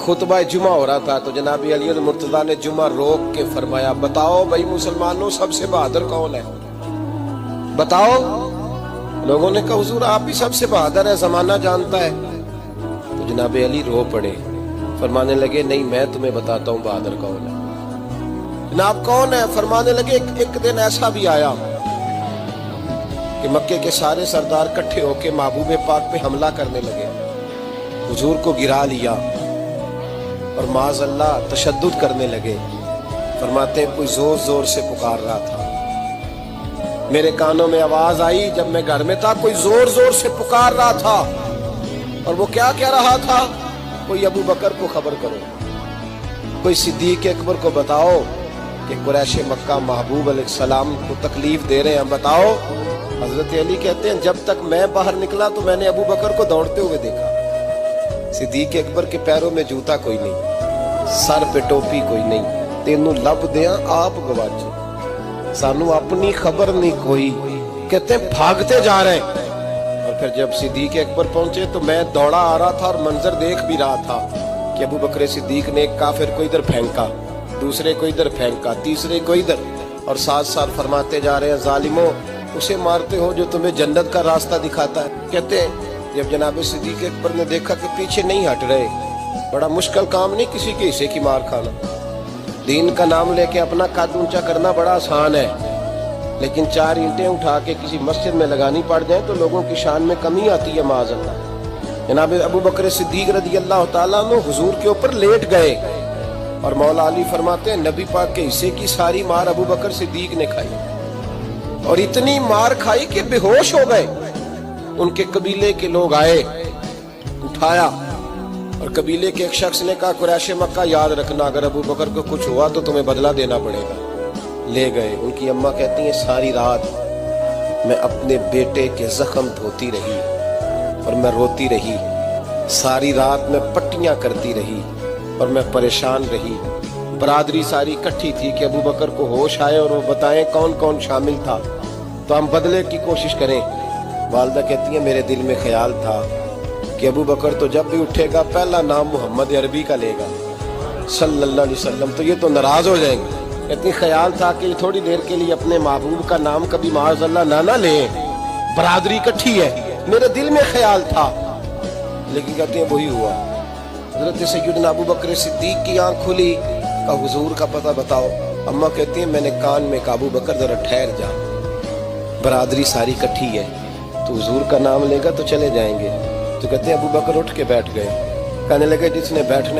खुतबा जुमा हो रहा था तो जनाब अली मुर्तज़ा ने जुमा रोक के फरमाया, बताओ भाई मुसलमानों सबसे बहादुर कौन है, बताओ। लोगों ने कहा हुजूर आप ही सबसे बहादुर है, जमाना जानता है। तो जनाब अली रो पड़े, फरमाने लगे नहीं मैं तुम्हें बताता हूँ बहादुर कौन है। जनाब कौन है? फरमाने लगे एक दिन ऐसा भी आया कि मक्के के सारे सरदार इकट्ठे होके महबूब पाक पे हमला करने लगे, हुजूर को गिरा लिया और माज़अल्लाह तशद्दुद करने लगे। फरमाते हैं कोई जोर जोर से पुकार रहा था, मेरे कानों में आवाज आई जब मैं घर में था, कोई जोर जोर से पुकार रहा था। और वो क्या कह रहा था? कोई अबू बकर को खबर करो, कोई सिद्दीक अकबर को बताओ कि कुरैश मक्का महबूब अलैहिस्सलाम को तकलीफ दे रहे हैं, बताओ। हजरत अली कहते हैं जब तक मैं बाहर निकला तो मैंने अबू बकर को दौड़ते हुए देखा, सिद्दीक अकबर के पैरों में जूता कोई नहीं, सर पे टोपी कोई नहीं, तेनू लब दिया आप गवाचो, सानू अपनी खबर नहीं कोई। कहते हैं भागते जा रहे हैं। और फिर जब सिद्दीक अकबर पहुंचे तो मैं दौड़ा आ रहा था और मंजर देख भी रहा था कि अबू बकर सिद्दीक ने एक काफिर को इधर फेंका, दूसरे को इधर फेंका, तीसरे को इधर, और साथ साथ फरमाते जा रहे हैं जालिमो उसे मारते हो जो तुम्हें जन्नत का रास्ता दिखाता है। कहते हैं जब जनाब सिद्दीक अकबर ने देखा कि पीछे नहीं हट रहे, बड़ा मुश्किल काम नहीं किसी के हिस्से की मार खाना, दीन का नाम लेके अपना कद ऊंचा करना बड़ा आसान है, लेकिन 4 ईंटें उठा के किसी मस्जिद में लगानी पड़ जाए तो लोगों की शान में कमी आती है माज़अल्लाह। जनाब अबू बकर सिद्दीक रज़ी अल्लाह तआला अन्हु हुजूर के ऊपर लेट गए और मौला अली फरमाते हैं नबी पाक के हिस्से की सारी मार अबू बकर सिद्दीक ने खाई, और इतनी मार खाई कि बेहोश हो गए। उनके कबीले के लोग आए, उठाया, और कबीले के एक शख्स ने कहा कुरैश मक्का याद रखना अगर अबू बकर को कुछ हुआ तो तुम्हें बदला देना पड़ेगा। ले गए। उनकी अम्मा कहती हैं सारी रात मैं अपने बेटे के जख्म धोती रही और मैं रोती रही, सारी रात मैं पट्टियां करती रही और मैं परेशान रही। बरादरी सारी इकट्ठी थी कि अबू बकर को होश आए और वो बताएं कौन कौन शामिल था तो हम बदले की कोशिश करें। वालदा कहती है मेरे दिल में ख्याल था कि अबू बकर तो जब भी उठेगा पहला नाम मोहम्मद अरबी का लेगा सल्लल्लाहु अलैहि वसल्लम, तो ये तो नाराज हो जाएंगे। कहती ख्याल था कि थोड़ी देर के लिए अपने महबूब का नाम कभी माज़अल्लाह ना ले, बरादरी इकट्ठी है, मेरे दिल में ख्याल था। लेकिन कहते हैं वही हुआ। हज़रत सय्यदना अबू बकर सिद्दीक की आंख खुली, का हुजूर का पता बताओ। अम्मा कहती है मैंने कान में अबू बकर जरा ठहर जा, बरादरी सारी इकट्ठी है, तो हुजूर का नाम लेगा तो चले जाएंगे। तो कहते हैं अबू बकर उठ के बैठ गए, कहने लगे जिसने बैठना